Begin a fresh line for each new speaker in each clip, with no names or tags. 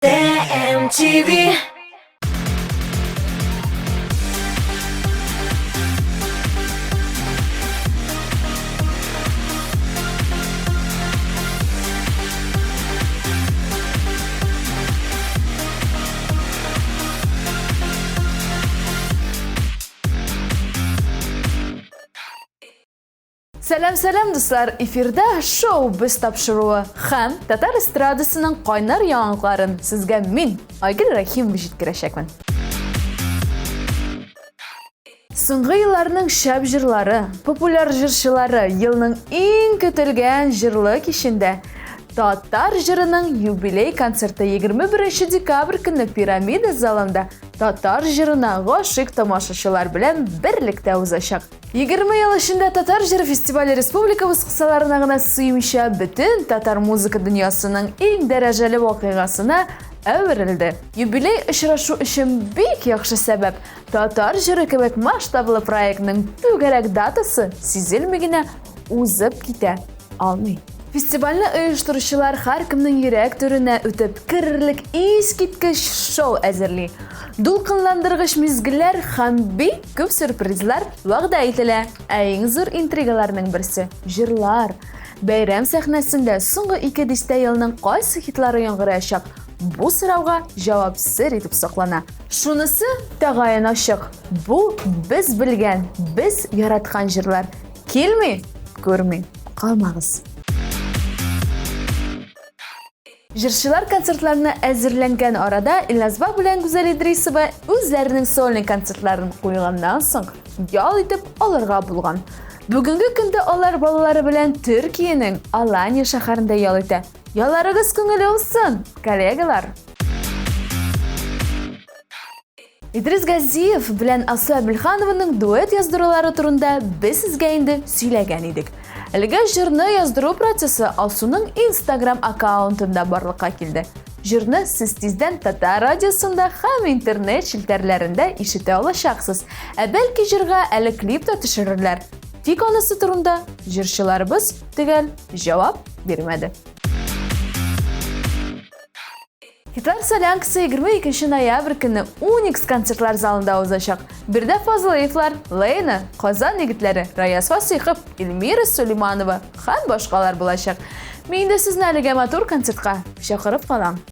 TMTV.
Сәлем дуслар, эфирда шоу біз тапшыруы һәм татар эстрадасының кайнар яңалыкларын сезгә мин, Айгөл Рахимова җиткерәчәкмен. Соңгы елларның шәп җырлары, популяр җырчылары елның иң көтелгән җырлы кичендә татар җырының юбилей концерты 21 декабрь көнне Пирамида залында татар җырына гашыйк тамашачылар белән берлектә узачак. 20 ел эчендә татар җыры фестивале республикабыз кысаларына гына сыймыйча бөтен татар музыка дөньясының иң дәрәҗәле вакыйгасына әверелде. Юбилей очрашу өчен бик яхшы сәбәп. Татар җыры кебек масштаблы проектның түгәрәк датасы сизелми генә узып китә алмый. Фестивальне оештыручылар һәркемнең йөрәк түренә үтеп керерлек искиткеч шоу әзерли. Дулкынландыргыч мизгелләр һәм бик күп сюрпризлар вәгъдә ителә. Ә иң зур интригаларның берсе җырлар. Бәйрәм сәхнәсендә соңгы 2 дистә елның кайсы хитлары яңгыраячак? Бу сорауга җавап сер итеп саклана. Шунысы тәгаен ачык. Бу без белгән, без яраткан җырлар. Килми, күрми, калмагыз. Җырчылар концертларына әзерләнгән арада Илназба белән Гүзәл Идрисова үзләренең сольный концертларын куйганнан соң ял итеп алырга булган. Бүгенге көндә алар балалары белән Төркиянең Алания шәһәрендә ял итә. Ялларыгыз күңелле булсын, коллегалар! Идрис Газиев белән Асла Билханованың дуэт яздырулары турында без сезгә инде сөйләгән идек. Әлегә җырны яздыру процессы Алсуның Instagram аккаунтында барлыкка килде. Җырны сез тиздән Татар радиосында һәм интернет челтәрләрендә ишетә алачаксыз. Ә бәлки җырга әле клип та төшерерләр. Тик анысы турында җырчыларыбыз төгәл җавап бирмәде. Хитлар солянкасы 22 ноябрь көнне Уникс концертлар залында узачак. Бирдә Фазылыевлар, Лейна, Казан егетләре, Раяз Фасыйхов, Эльмира Сулейманова һәм башкалар булачак. Мин дә сезне әлегә матур концертка чакырып калам.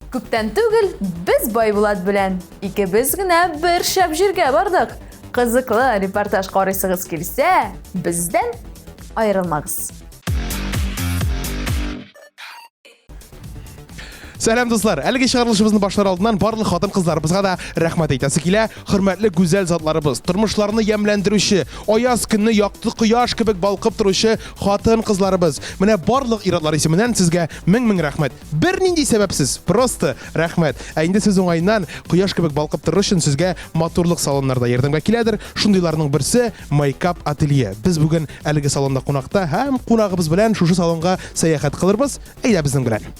Күптән түгел без Байбулат белән икебез генә бер шәп җиргә бардык. Кызыклы репортаж карыйсыгыз килсә, бездән аерылмагыз.
Сәлем дуслар, әлеге чыгарылышыбызны башлар алдыннан барлык хатын-кызларыбызга да рәхмәт әйтәсе килә. Хөрмәтле гүзәл затларыбыз, тормышларны ямьләндерүче, аяз көнне якты кояш кебек балкып торучы хатын-кызларыбыз. Менә барлык иратлар исеменнән сезгә мең рәхмәт. Бернинди сәбәпсез, просто рәхмәт. Ә инде сез уңайнан кояш кебек балкып торыр өчен сезгә матурлык салоннарда ярдәмгә киләдер. Шундыйларның берсе Makeup Ателье. Без бүген әлеге салонда кунакта һәм кунагыбыз белән шушы салонга сәяхәт кылырбыз. Әйдә безнең белән.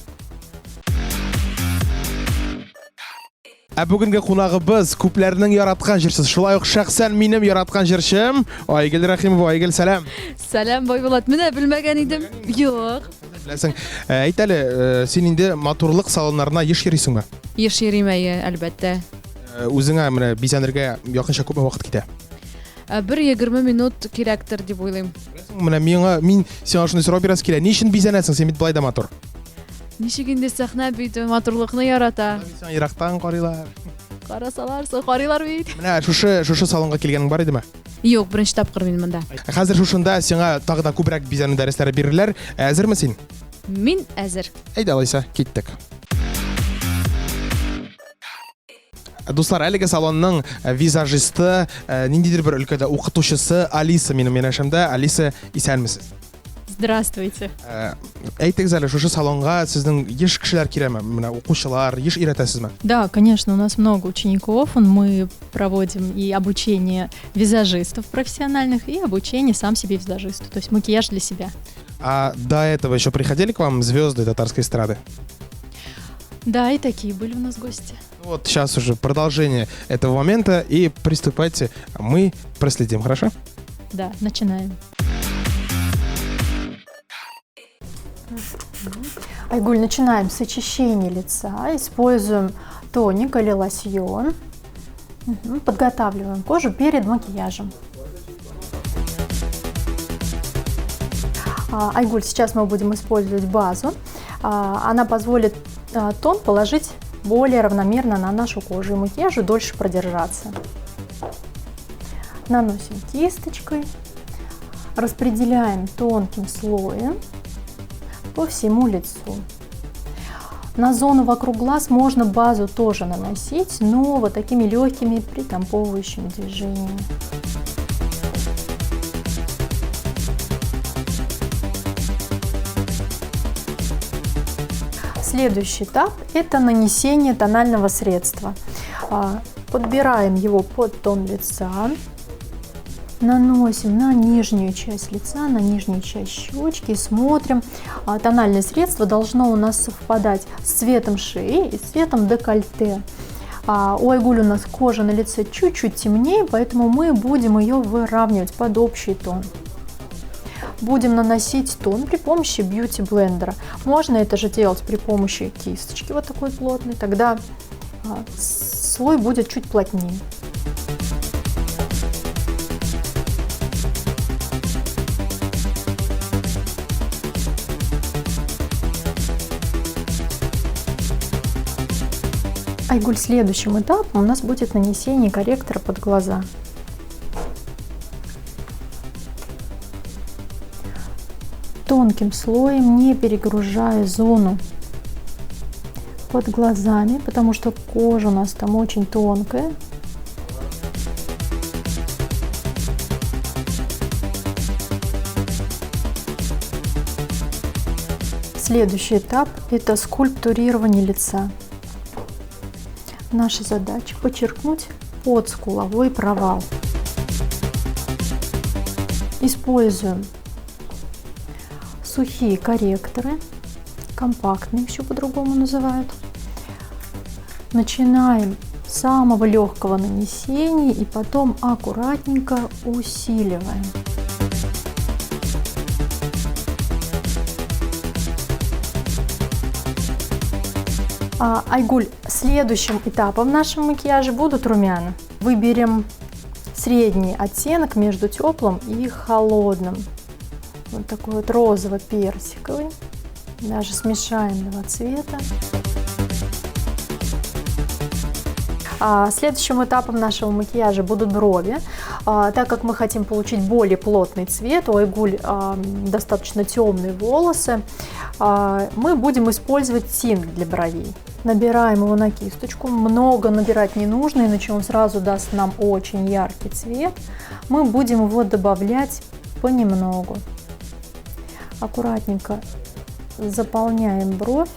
Ә бүгенге кунагыбыз күпләрнең яраткан җырчысы. Шулай ук шәхсән минем яраткан җырчым Айгөл Рахимова. Айгөл, сәлам.
Сәлам Байбулат, менә белмәгән идем. Юк.
Беләсең, әйт әле, син инде матурлык салоннарына еш йөрисеңме?
Еш йөрим әлбәттә.
Үзеңә менә бизәнергә якынча күпме вакыт китә?
1-20 минут кирәктер дип уйлыйм.
Менә мин сиңа шундый сорау бирәс килә. Ни өчен бизәнәсең? Син бит былай да матур.
Ничек инде сәхнә бит матурлыкны ярата.
Сиңа ерактан карыйлар.
Карасалар, карыйлар бит.
Менә шушы салонга килгәнең бар идеме?
Юк, беренче тапкыр мин монда.
Хәзер шушында сиңа тагы да күбрәк бизәнү дәресләре бирерләр. Әзерме син?
Мин әзер.
Әйдә алайса, киттек. Дуслар, әлеге салонның визажисты, ниндидер бер өлкәдә укытучысы Алиса минем янәшәмдә. Алиса, исәнмесез?
Здравствуйте.
Әйтегез әле, шушы салонга сезнең еш кешеләр киләме? Менә укучылар, еш өйрәтәсезме?
Да, конечно, у нас много учеников, мы проводим и обучение визажистов профессиональных, и обучение сам себе визажисту, то есть макияж для себя.
А до этого еще приходили к вам звезды татарской эстрады?
Да, и такие были у нас гости.
Вот сейчас уже продолжение этого момента, и приступайте, мы проследим, хорошо?
Да, начинаем. Айгуль, начинаем с очищения лица. Используем тоник или лосьон. Подготавливаем кожу перед макияжем. Айгуль, сейчас мы будем использовать базу. Она позволит тон положить более равномерно на нашу кожу и макияжу дольше продержаться. Наносим кисточкой, распределяем тонким слоем по всему лицу. На зону вокруг глаз можно базу тоже наносить, но вот такими легкими притамповывающими движениями. Следующий этап – это нанесение тонального средства. Подбираем его под тон лица, наносим на нижнюю часть лица, на нижнюю часть щечки и смотрим. Тональное средство должно у нас совпадать с цветом шеи и цветом декольте. У Айгуль у нас кожа на лице чуть-чуть темнее, поэтому мы будем ее выравнивать под общий тон. Будем наносить тон при помощи бьюти-блендера. Можно это же делать при помощи кисточки вот такой плотной, тогда слой будет чуть плотнее. Айгуль, следующим этапом у нас будет нанесение корректора под глаза. Тонким слоем, не перегружая зону под глазами, потому что кожа у нас там очень тонкая. Следующий этап – это скульптурирование лица. Наша задача – подчеркнуть подскуловой провал. Используем сухие корректоры, компактные еще по-другому называют. Начинаем с самого легкого нанесения и потом аккуратненько усиливаем. Айгуль, следующим этапом нашего макияжа будут румяна. Выберем средний оттенок между теплым и холодным. Вот такой вот розово-персиковый. Даже смешаем два цвета. Следующим этапом нашего макияжа будут брови. Так как мы хотим получить более плотный цвет, у Айгуль достаточно темные волосы, мы будем использовать тинт для бровей. Набираем его на кисточку. Много набирать не нужно, иначе он сразу даст нам очень яркий цвет. Мы будем его добавлять понемногу. Аккуратненько заполняем бровь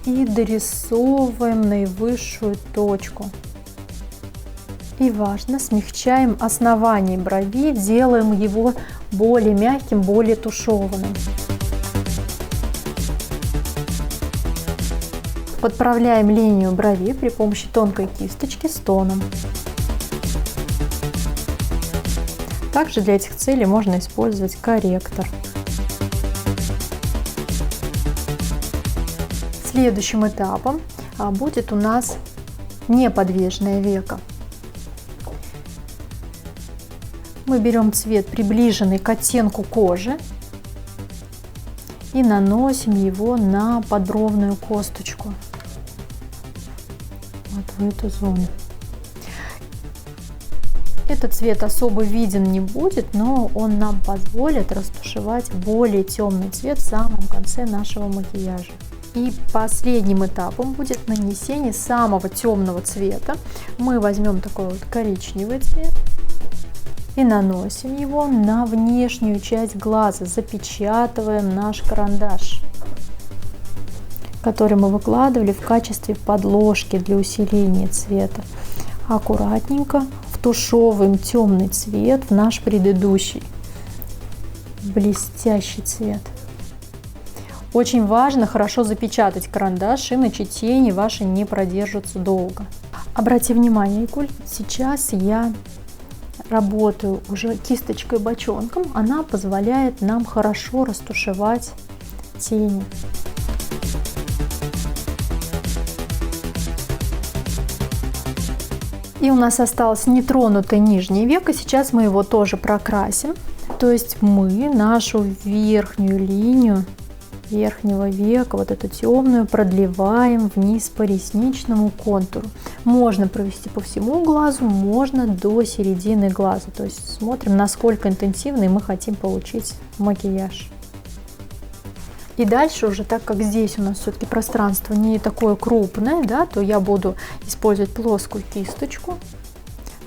и дорисовываем наивысшую точку. И важно, смягчаем основание брови, делаем его более мягким, более тушеванным. Подправляем линию брови при помощи тонкой кисточки с тоном. Также для этих целей можно использовать корректор. Следующим этапом будет у нас неподвижное веко. Мы берем цвет, приближенный к оттенку кожи, и наносим его на подбровную косточку. Вот в эту зону. Этот цвет особо виден не будет, но он нам позволит растушевать более темный цвет в самом конце нашего макияжа. И последним этапом будет нанесение самого темного цвета. Мы возьмем такой вот коричневый цвет и наносим его на внешнюю часть глаза, запечатываем наш карандаш, который мы выкладывали в качестве подложки для усиления цвета. Аккуратненько втушевываем темный цвет в наш предыдущий блестящий цвет. Очень важно хорошо запечатать карандаш, иначе тени ваши не продержатся долго. Обрати внимание, Айгуль, сейчас я работаю уже кисточкой бочонком, она позволяет нам хорошо растушевать тени. И у нас осталось нетронутое нижнее веко, сейчас мы его тоже прокрасим. То есть мы нашу верхнюю линию верхнего века, вот эту темную, продлеваем вниз по ресничному контуру. Можно провести по всему глазу, можно до середины глаза. То есть смотрим, насколько интенсивный мы хотим получить макияж. И дальше уже, так как здесь у нас все-таки пространство не такое крупное, да, то я буду использовать плоскую кисточку.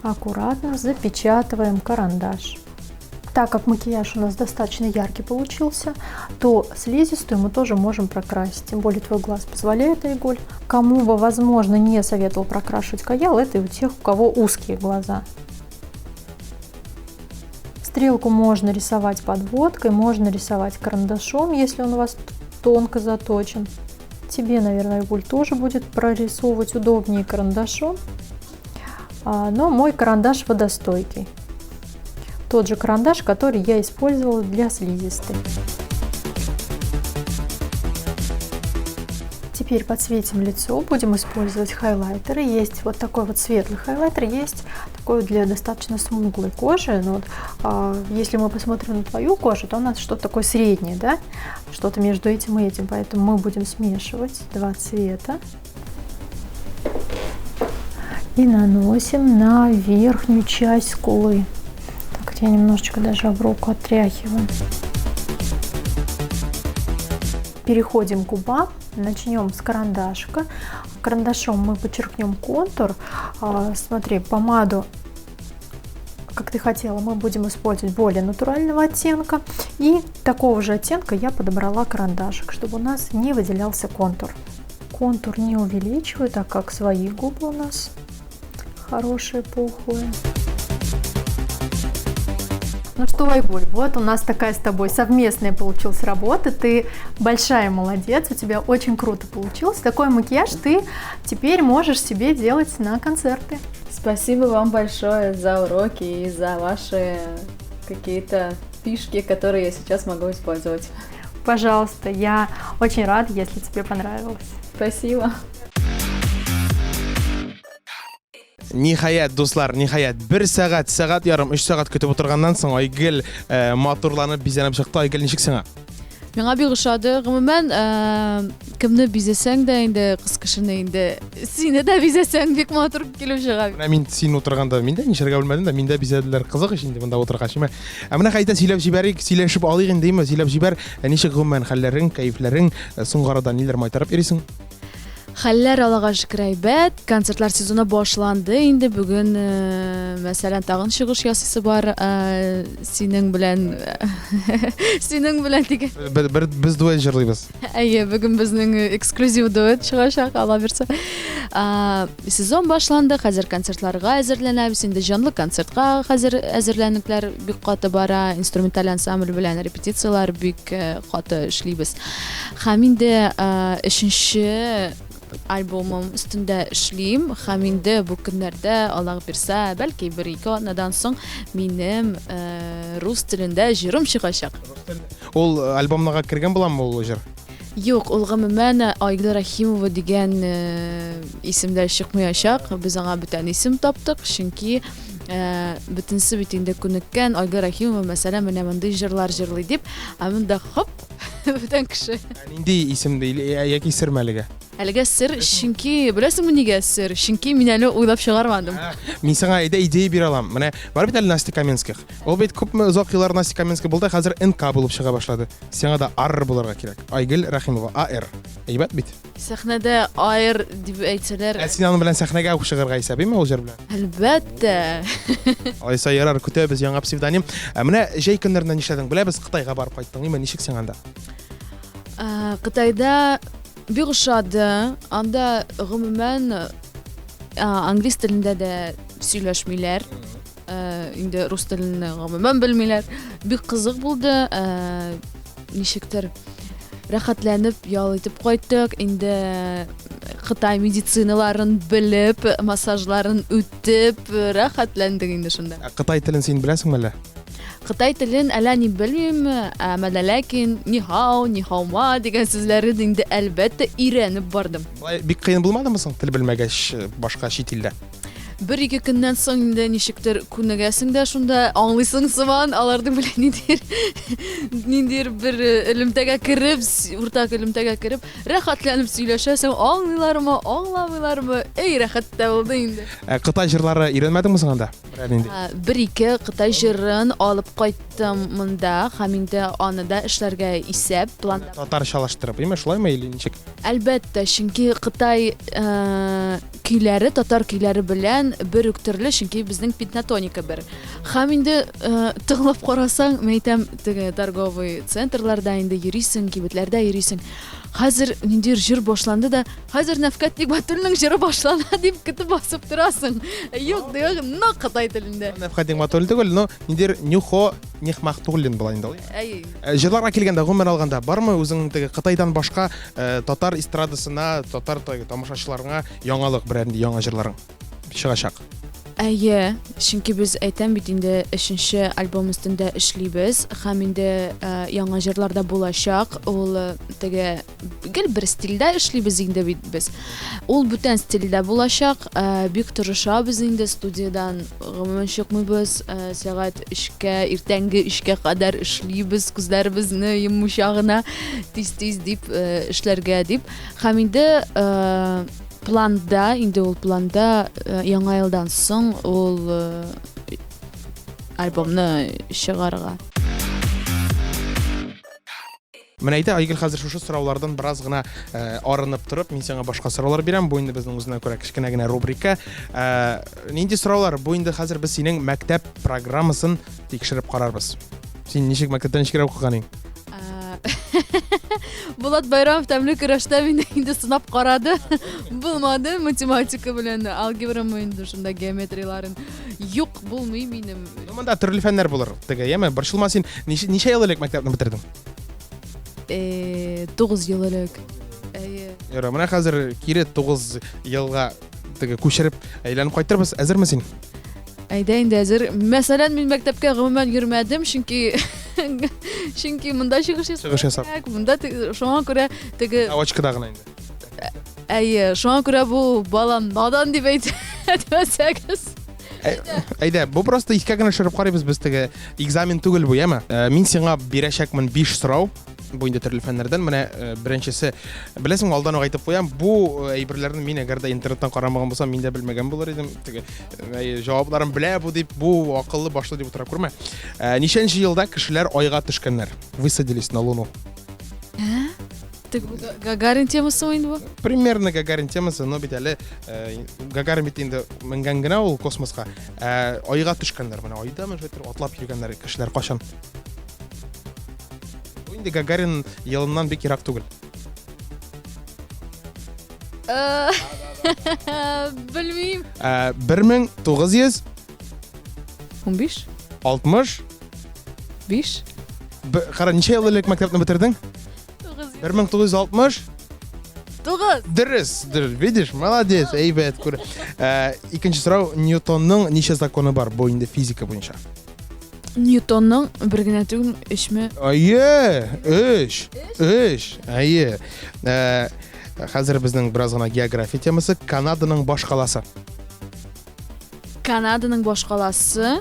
Аккуратно запечатываем карандаш. Так как макияж у нас достаточно яркий получился, то слизистую мы тоже можем прокрасить. Тем более твой глаз позволяет, Айгуль. Кому бы, возможно, не советовал прокрашивать каял, это и у тех, у кого узкие глаза. Стрелку можно рисовать подводкой, можно рисовать карандашом, если он у вас тонко заточен. Тебе, наверное, Айгуль, тоже будет прорисовывать удобнее карандашом, но мой карандаш водостойкий. Тот же карандаш, который я использовала для слизистой. Теперь подсветим лицо, будем использовать хайлайтеры. Есть вот такой вот светлый хайлайтер, есть такой для достаточно смуглой кожи. Но вот, если мы посмотрим на твою кожу, то у нас что-то такое среднее, да? Что-то между этим и этим, поэтому мы будем смешивать два цвета. И наносим на верхнюю часть скулы. Так, я немножечко даже об руку отряхиваю. Переходим к губам. Начнем с карандашика. Карандашом мы подчеркнем контур. Смотри, помаду, как ты хотела, мы будем использовать более натурального оттенка. И такого же оттенка я подобрала карандашик, чтобы у нас не выделялся контур. Контур не увеличиваю, так как свои губы у нас хорошие, пухлые. Ну что, Айгуль, вот у нас такая с тобой совместная получилась работа. Ты большая молодец, у тебя очень круто получилось. Такой макияж ты теперь можешь себе делать на концерты.
Спасибо вам большое за уроки и за ваши какие-то фишки, которые я сейчас могу использовать.
Пожалуйста, я очень рада, если тебе понравилось.
Спасибо.
Ниһаят, дуслар, ниһаят. 1 сәгать, сәгать ярым, 3 сәгать көтеп утырганнан соң Айгөл матурланып, бизәнеп чыкты. Айгөл, ничек сиңа?
Миңа бик ошады. Гомумән, кемне бизәсәң дә инде кыз кешене инде сине дә бизәсәң бик матур килеп чыга.
Менә мин син утырганда мин дә нишәргә белмәдем дә, миндә бизәделәр. Кызык ич инде монда утыргач. Менә кайта сөйләп җибәрик, сөйләшеп алыйк индеме? Сөйләп җибәр. Ничек гомумән хәлләрең, кайфләрең, соңгарада ниләр майтарып йөрисең?
Хәлләр Аллага шөкер әйбәт. Концертлар сезоны башланды инде. Бүген, мәсәлән, тагын чыгыш ясыйсы бар. Синең белән диген.
Без дуэт җырлыйбыз.
Әйе, бүген безнең эксклюзив дуэт чыгачак, Алла бирсә. Сезон башланды. Хәзер концертларга әзерләнәбез. Инде җанлы концертка хәзер әзерләнүкләр бик каты бара. Инструменталь ансамбль белән репетициялар бик каты эшлибез. Һәм инде 3нче альбомым өстендә эшлим. Һәм инде бу көннәрдә Аллаһ бирсә, бәлки 1-2 атнадан соң минем рус телендә җырым чыгачак.
Ул альбомнага кергән буламы ул җыр?
Юк, ул гомумән Айгөл Рахимова дигән исемдә чыкмаячак. Без аңа бүтән исем таптык, чөнки бөтенсе бит инде күнеккән. Айгөл Рахимова мәсәлән менә мондый җырлар җырлый дип, монда хоп, бүтән кеше.
Нинди исем яки сермәлегә?
Әлегә сер, чөнки беләсеңме нигә сер? Чөнки мин әле уйлап чыгармадым.
Мин сиңа идея бирә алам. Менә бар бит әле Настя Каменских. Ул бит күпме озак еллар Настя Каменских булды, хәзер НК булып чыга башлады. Сиңа да АР булырга кирәк. Айгөл Рахимова, АР. Әйбәт бит.
Сәхнәдә айр дип әйтсәләр.
Син аның белән сәхнәгә чыгарга исәбеме ул җыр белән?
Әлбәттә.
Алайса ярар, көтәбез яңа псевдоним. Менә җәй көннәрендә нишләдең? Беләбез, Кытайга барып кайттың. Ничек сиңа анда?
Кытайда бик ошады. Анда гомумән англис телендә дә сөйләшмиләр. Инде рус телен гомумән белмиләр. Бик кызык булды. Ничектер рәхәтләнеп ял итеп кайттык. Инде Қытай медициналарын біліп, массажларын үтіп, рахатландық инде шунда.
Қытай тілін сен білесің әле?
Қытай тілін әлі не білмеймін, әмәлі ләкин нихау, нихаума деген сөздері инде әлбәтті үйреніп бардым.
Бик қиын булмады мысың тіл білмәгәч башка чит илдә?
Бір-екі күннен соң инде нишектер күнегәсең дә шунда аңлыйсың сыман, алардың белән ниндир бір элемтәгә кереп, уртак элемтәгә кереп, рәхәтләнеп сөйләшәсең, аңлыйлармы, аңламыйлармы? Эй, рәхәт тә булды инде.
Қытай җырлары өйрәнмәдеңме соң анда?
Бір-ике Қытай җырын алып кайттым монда, һәм инде аны да эшләргә исәп план.
Татарчалаштырып, име шулаймы или ничек?
Әлбәттә, чөнки Қытай көйләре, татар көйләре белән бер үк төрле, чөнки безнең пентатоника бер. Һәм инде тыңлап карасаң, мәйтәм, теге торговый центрларда инде йөрисең, кибетләрдә йөрисең. Хәзер ниндир җыр башланды да, хәзер Нәфкать Нигъмәтулланың җыры башлана дип көтеп басып торасың. Юк, диyor, нак Кытай телендә.
Нәфкать Нигъмәтуллин түгел, но ниндир Нюхо Нихмахтуллин була инде. Җырларга килгәндә, гомумән алганда, бармы үзең теге Кытайдан башка татар эстрадасына, татар тамашачыларына яңалык берәр яңа җырларың чыгачак?
Әйе, чөнки без әйтәм бит инде 3нче альбом өстендә эшлибез, һәм инде яңа җырларда булачак. Ул теге гел бер стильдә эшлибез инде бит без. Ул бүтән стильдә булачак. Бик тырышабыз инде студиядан гомумән чыкмыйбыз. Сәгать 3кә, иртәнге 3кә кадәр эшлибез, күзләребезне йоммыйча гына тиз-тиз дип эшләргә дип. Һәм инде планда, инде ул планда яңа елдан соң ул альбомны чыгарга.
Менә әйтә, Айгөл хәзер шушы сораулардан бераз гына арынып торып, мин сиңа башка сораулар бирәм. Бу инде безнең үзенә күрә кичкенә генә рубрика. Нинди сораулар? Бу инде хәзер без синең мәктәп программасын тикшереп карарбыз. Син ничек мәктәптә ничек укыган идең?
Булат Байрамов тәмле көрәштә мине инде сынап карады. Булмады, математика белән алгебрамы инде шунда геометрияларын. Юк, булмый минем.
Монда төрле фәннәр булыр. Теге, яме, борчылма син. Ничә ел элек мәктәпне бетердең?
9 ел элек. Әйе.
Яра, менә хәзер кире 9 елга теге күчереп әйләнеп кайтырбыз. Әзерме син?
Әйдә инде әзер. Мәсәлән, мин мәктәпкә гомумән йөрмәдем, чөнки монда чыгыш ясап. Монда шуңа күрә теге
Авачкада гына инде.
Әйе, шуңа күрә бу балам надан дип әйтмәсәгез.
Әйдә, бу просто искә генә шырып карыйбыз без теге экзамен түгел бу, яме. Мин сиңа бирәчәкмен 5 сорау. Бу инде төрле фәннәрдән. Менә беренчесе, беләсең, алдан ук әйтеп куям, бу әйберләрне мин әгәр дә интернеттан карамаган булсам, мин дә белмәгән булыр идем. Теге җавапларын белә бу дип, бу акыллы башлы дип утыра күрмә. Ничәнче елда кешеләр айга төшкәннәр? Высадились на Луну.
Гагарин темасы инде бу?
Примерно Гагарин темасы, но бит әле Гагарин бит инде менгән генә ул космоска. Айга төшкәннәр, менә айда атлап йөргәннәр кешеләр кашан? Инде Гагарин елыннан бик ерак түгел.
Белмим.
1900
15?
60
5?
Кара, ничә ел элек мәктәпне бетердең? 1960?
9.
Дөрес, видишь, молодец, әйбәт күр. Икенче сорау, Ньютонның ничә законы бар бу инде физика буенча?
Ньютонның бер генә түгел, 3ме?
Әйе, 3. Әйе. Хәзер безнең бераз гына география темасы. Канаданың баш каласы.
Канаданың баш каласы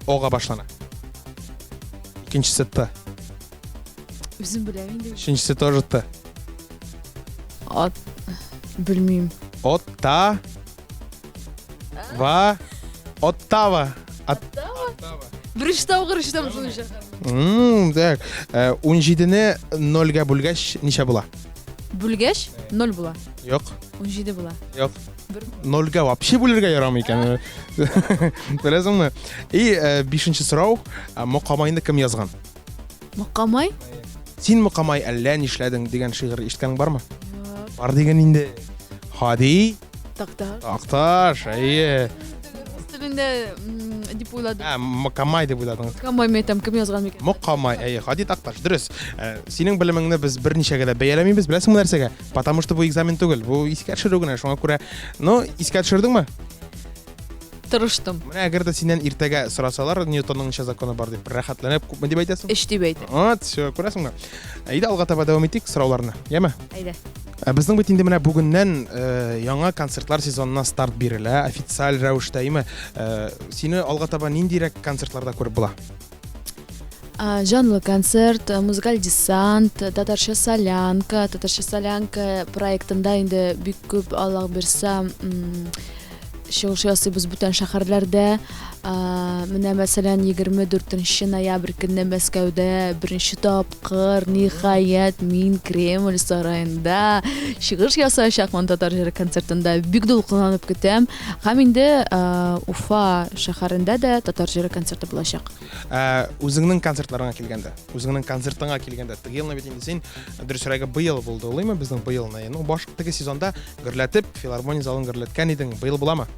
Ога башлана. Икенчесе Т.
Үзем беләм инде.
Өченчесе тоже Т.
Белмим.
Оттава. Оттава.
Беренче тавгырыштым шунча.
Так. 17-не 0-га бүлгәч ничә була?
Бүлгәч 0 була.
Юк.
17 була.
Юк. 0-га вообще бүлергә ярамый икән. Беләсеңме? И 5нче сорау, Мокамайны кем язган?
Мокамай?
Син Мокамай әллә нишләдең дигән шигырь ишеткән бармы? Бар дигән инде. Хади.
Такташ.
Акташ, әйе.
Телендә дип уйладым.
Мукамай дип уйладыңыз.
Камай мәйтәм, кем язган микән?
Мукамай, Хади Такташ, дөрес. Синең белемеңне без берничәгә дә бәяләмибез, беләсеңме нәрсәгә? Потому что бу экзамен түгел, бу искә төшерү генә, шуңа күрә. Ну, искә төшердеңме?
Тырыштым.
Менә әгәр дә синнән иртәгә сорасалар, Ньютонның законы бар дип рәхәтләнеп күпме дип әйтәсең?
Эш дип әйтә.
Вот, всё, күрәсеңме? Әйдә алга таба дәвам итик сорауларны. Яме?
Әйдә.
Безнең бит инде менә бүгеннән яңа концертлар сезонына старт бирелә, официаль рәвештә, име? Сине алга таба ниндирәк концертларда күреп була?
Жанлы концерт, музыкаль десант, татарча солянка проектында инде бик күп Аллаһ бирсә чыгыш ясыйбыз бүтән шәһәрләрдә. Менә мәсәлән 24 ноябрь көнне Мәскәүдә беренче тапкыр ниһаять мин Кремль сараенда чыгыш ясаячакмын татар җыры концертында. Бик дулкынланып көтәм. Һәм инде Уфа шәһәрендә дә татар җыры концерты булачак.
Үзеңнең концертларыңа килгәндә, үзеңнең концертыңа килгәндә, теге елны бит инде син дөресрәге быел булды, улаймы безнең быелны. Ну, башка теге сезонда гөрләтеп, филармония залын гөрләткән идең. Быел буламы?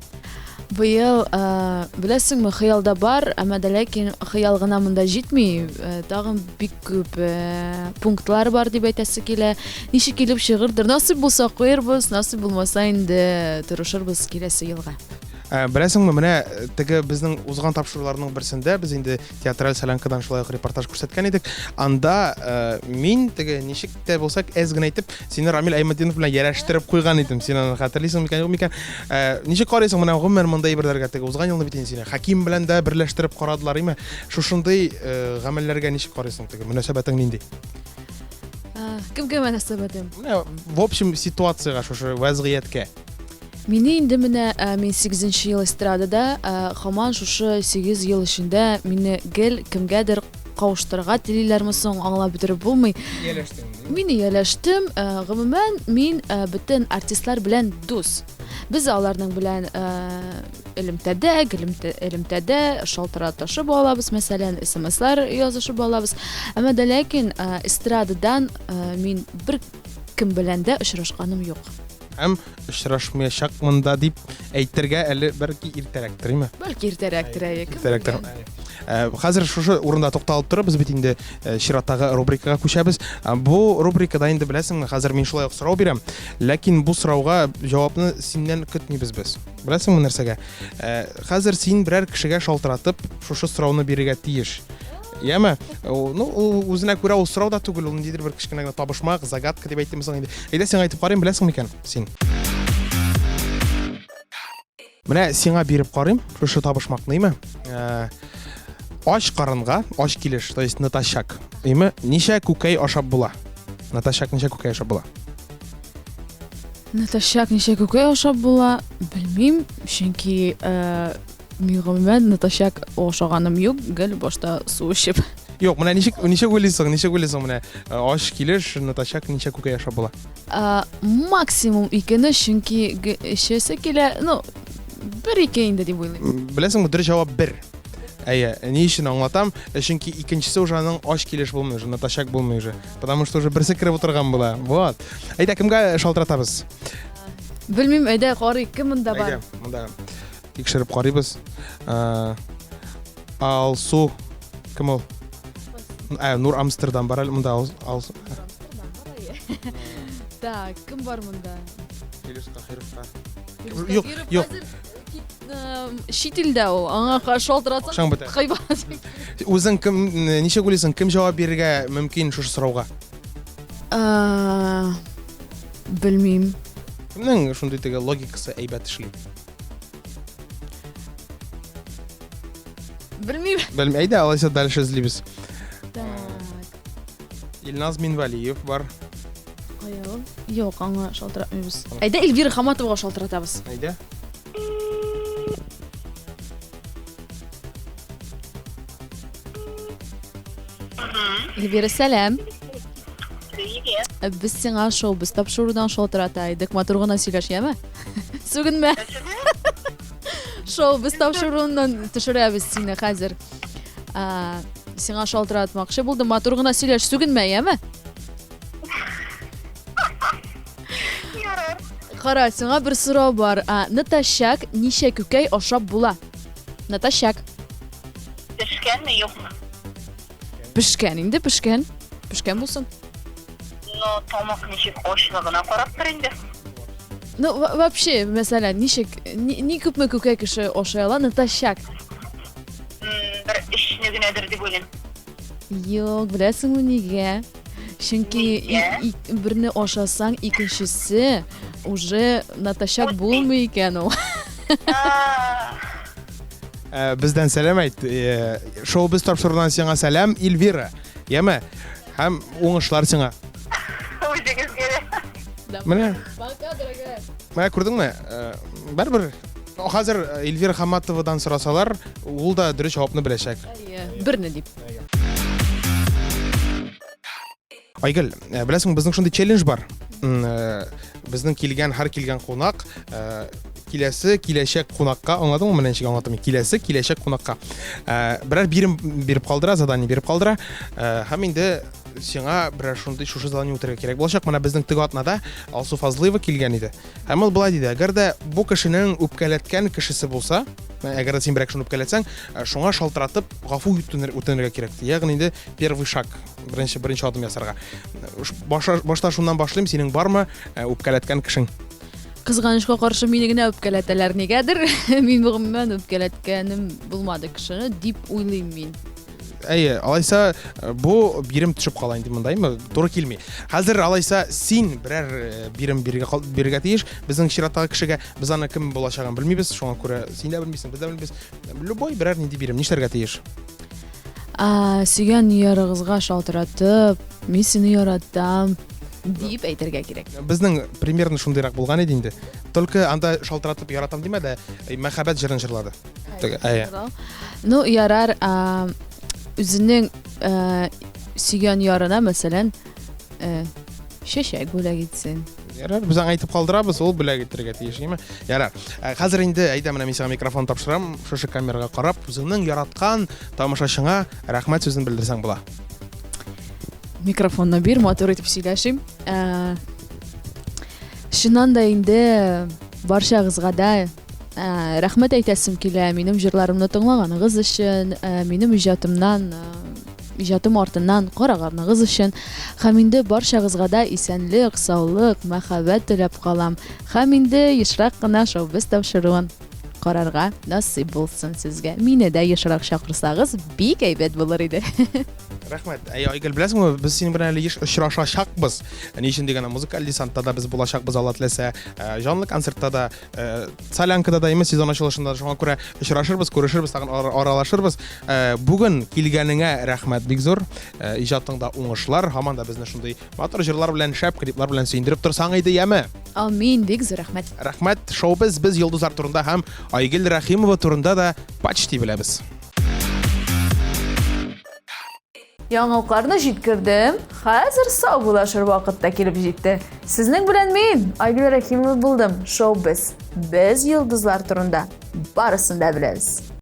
Быел, беләсеңме, хыялда бар, әмма дә ләкин хыял гына монда җитми. Тагын бик күп пунктлар бар дип әйтәсе килә. Ничек килеп чыгырдыр? Насыйп булса куербыз, насыйп булмаса инде тырышырбыз киләсе елга.
Беләсеңме, менә теге безнең узган тапшыруларның берсендә без инде театраль солянкадан шулай репортаж күрсәткән идек. Анда мин теге ничек тә булса әз генә әйтеп, сине Рамил Әймәдинов белән ярәштереп куйган идем. Син аны хәтерлисеңме микән, юк микән? Ничек карыйсың менә гомер мондай әйберләргә? Теге узган елны бит инде сине Хаким белән дә берләштереп карадылар, име? Шушындый гамәлләргә ничек карыйсың? Теге мөнәсәбәтең нинди?
Кемгә мөнәсәбәтем?
Менә в общем ситуациягә, шушы вазгыятькә.
Мине инде менә мин 8нче ел эстрадада, һаман шушы 8 ел эчендә мине гел кемгәдер кавыштырырга телиләрме соң, аңлап бетереп булмый. Мин ияләштем, гомумән мин бөтен артистлар белән дус. Без аларның белән элемтәдә шалтыратышып алабыз, мәсәлән, SMS-лар язышып алабыз. Әмма дә ләкин эстрададан мин бер кем белән дә очрашканым юк.
Һәм очрашмаячакмын да дип әйтергә әле бәлки иртәрәктер, име?
Бәлки иртәрәктер.
Иртәрәктер. Хәзер шушы урында тукталып торып, без бит инде чираттагы рубрикага күчәбез. Бу рубрикада инде беләсеңме, хәзер мин шулай ук сорау бирәм, ләкин бу сорауга җавапны синнән көтмибез без. Беләсеңме нәрсәгә? Хәзер син берәр кешегә шалтыратып, шушы сорауны бирергә тиеш. Яме, ну, үзенә күрә ул сорау да түгел, ул ниндидер бер кичкенә генә табышмак, загадка дип әйтәм соң инде. Әйдә син әйтеп карыйм, беләсеңме икән син? Менә сиңа биреп карыйм, шушы табышмакны, име? Аш карынга, аш килеш, то есть наташак. Име, ничә күкәй ашап була? Наташак ничә күкәй ашап була?
Наташак ничә күкәй ашап була? Белмим, чөнки мин наташак ашаганым юк, гел башта су эчеп.
Юк, менә ничек уйлыйсың, менә аш килеш, наташак ничә күкәй ашап була?
Максимум 2-не, чөнки эчәсе килә, ну, 1-2 инде дип уйлыйм.
Беләсеңме, дөрес җавап 1. Ни өчен аңлатам? Чөнки икенчесе уже аның аш килеш булмый, уже наташак булмый уже. Потому что уже берсе киреп утырган була. Вот. Әйдә, кемгә шалтыратабыз?
Белмим, әйдә карый, кем монда бар?
Әйдә, монда тикшереп карыйбыз. Алсу, кем ул? Нур Амстердам бар әле монда. Алсу.
Так, кем бар монда?
Килеш Кахировка.
Юк. Шитилдә ул, аңа шалтыратсаң, кайбат.
Үзең кем, ничек уйлыйсың, кем җавап бирергә мөмкин шушы сорауга?
Белмим.
Кемнең шундый теге логикасы әйбәт эшли?
Белмим.
Әйдә, алайса дальше эзлибез.
Так.
Илназ Минвалиев бар.
Каял? Юк, аңа шалтыратмыйбыз. Әйдә, Эльвира Хаматовага шалтыратабыз.
Әйдә.
Эльвира, сәлам. Без сиңа шоу, без тапшырудан шалтырата идек. Матур гына сөйләш, яме? Сүгенмә. Шоу, без тапшырудан төшерәбез сине хәзер. Сиңа шалтыратмакчы булдым. Матур гына сөйләш, сүгенмә, яме? Кара, сиңа бер сорау бар. Наташак ничә күкәй ашап була? Наташак.
Pişkenmi yok mu?
Pişken indi pişken. Pişken bulsun.
No tomak nişik hoşluğuna karab bir indi.
Ну, вообще, mesela nişek, ni küpme küke kişi oşayala Natashak.
Bir işini günedir dip oyluyum.
Yok, bilesin mi niye? Çünkü
Niye?
birini oşasan ikincisi уже Natashak bulmuyor iken o.
Bizden selam ayt. Showbiz topşurulan sana selam Elvira. Yeme. Hem oңышлар сиңа.
Özünüzge de.
Менә,
Baka дорогая.
менә күрдеңме? Бер хәзер Эльвира Хаматовадан сорасалар, ул да дөрес җавапны беләчәк.
Бірні deyip.
Айгөл, беләсең, безнең шундый челлендж бар. Безнең һәр килгән кунак киләчәк кунакка, аңладыңмы? Менә ничек аңлатам? Киләчәк кунакка. Берәр биреп калдыра, задание биреп калдыра. Һәм инде сиңа берәр шундый шушы задание үтәргә кирәк булачак. Менә безнең теге атнада Алсу Фазлыева килгән иде. Һәм ул булай диде: "Әгәр дә бу кешенең үпкәләткән кешесе булса, әгәр дә син берәр кешене үпкәләтсәң, шуңа шалтыратып гафу үтенергә кирәк." Ягъни инде первый шаг, беренче адым ясарга. Башта шуннан башлыйм, синең бармы үпкәләткән кешең?
Кызганычка каршы мине генә үпкәләтәләр нигәдер. Мин бүгеннән үпкәләткәнем булмады кешене дип уйлыйм мин.
Әйе, алайса бу бирем төшеп кала инде мондаймы? Туры килми. Хәзер алайса син берәр бирем бирергә тиеш. Безнең чираттагы кешегә без аны кем булачагын белмибез. Шуңа күрә син дә белмисең, без дә белмибез. Любой берәр нинди бирем нишләргә тиеш?
Сөйгән ярыгызга шалтыратып, мин сине яратам дип әйтергә кирәк.
Безнең примерно шундыйрак булган иде инде. Только анда шалтыратып яратам димә дә, мәхәббәт җырын җырлады. Әйе.
Ну, ярар, үзенең сөйгән ярына, мәсәлән, чәчәк бүләк итсен.
Ярар, без аңа әйтеп калдырабыз, ул бүләк итәргә тиеш, яме? Ярар. Хәзер инде әйдә, менә мин сиңа микрофон тапшырам, шушы камерага карап, үзеңнең яраткан тамашачыңа рәхмәт сүзен белдерсәң була.
Микрофонны бир, мотор итеп сөйләшим. Шуннан да инде барчагызга да рәхмәт әйтәсем килә, минем җырларымны тыңлаганыгыз өчен, минем иҗатым артыннан караганыгыз өчен. Һәм инде барчагызга да исәнлек, саулык, мәхәббәт теләп калам. Һәм инде ешрак кына шоу-биз тапшыруын карарга насыйп булсын сезгә. Мине дә ешрак чакырсагыз, бик әйбәт булыр иде.
Рәхмәт. Айгөл, беләсеңме, без синең белән әле очрашачакбыз. Ни өчен дигәндә, музыкаль десантта да без булачакбыз, Алла теләсә, җанлы концертта да, солянкада да, сезон ачылышында да, шуңа күрә очрашырбыз, күрешербез, тагын аралашырбыз. Бүген килгәнеңә рәхмәт бик зур. Иҗатыңда уңышлар, һаман да безне шундый матур җырлар белән, шәп клиплар белән сөендереп торсаң иде, яме?
Амин, бик зур рәхмәт.
Рәхмәт. Шоу-биз без йолдызлар турында һәм Айгөл Рәхимова турында да почти беләбез.
Яңалыкларны җиткердем. Хәзер сау булашыр вакытта килеп җитте. Сезнең белән мин, Айгөл Рәхимова булдым. Шоу-биз. Без йолдызлар турында барысын да беләбез.